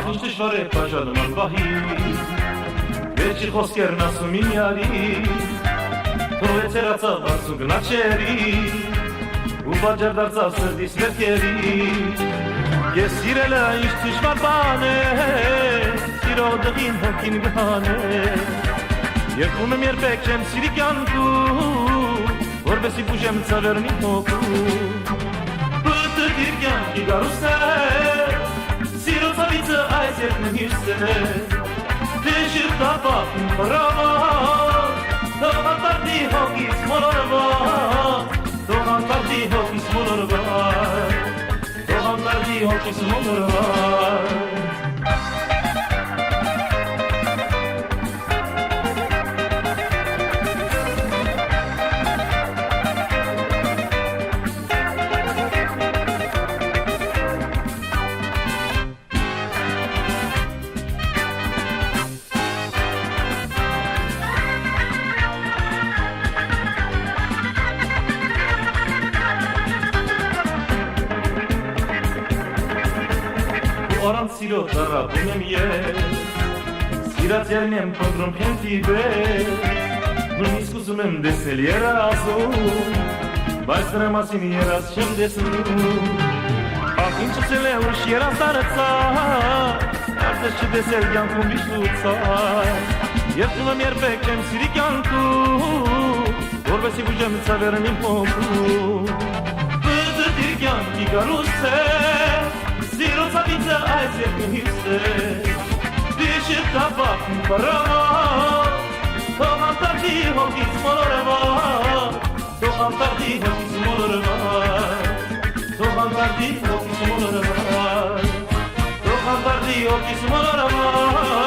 ինչ դժվար է բաժանում անվահի Վերջի խոսքերն ասում իմ յարի Թողեց հեռացավ արցու գնաչերի Ու բաջար դարձավ սրդիս վերքերի Ես սիրել է ինչ դժվար բան է Սիրո դղին հոգին գհան է Երկում եմ երբեք չեմ սիրի կյանքում Որպեսի բուժեմ ծավերնի հոգու Պտտիր կյանքի գարուստ է Սիրո ծավիցը այս երկն հիրստ է Դեժիր տապապ իմ պրավար Թողանտարդի հոգիս մոլորվար Թողանտարդի հոգիս մոլորվար Թողանտարդի հոգիս մոլորվար Առանց սիրո դարապում եմ ես Սիրած յարին եմ պնդրում հենթի բեր Նույնիսկ ուզում եմ դեսնել երազում Բայց դրա մասին երազ չեմ դեսնում Ախ ինչս էլ է ուշ երազ դարեցա Արձես չդեսել կյանքում միշտ լուծար Երդում եմ երբեք չեմ սիրի կյանքում Որպեսի բուժեմ ծավերն իմ հոգում Պտտիր կյանքի գարուստ է Սիրո ծավիցը այս երկն հիրստ է Դիշիր տապապ իմ պրավար Թողանտարդի հոգից մոլորվար Թողանտարդի հոգից մոլորվար Թողանտարդի հոգից մոլորվար Թողանտարդի հոգից մոլորվար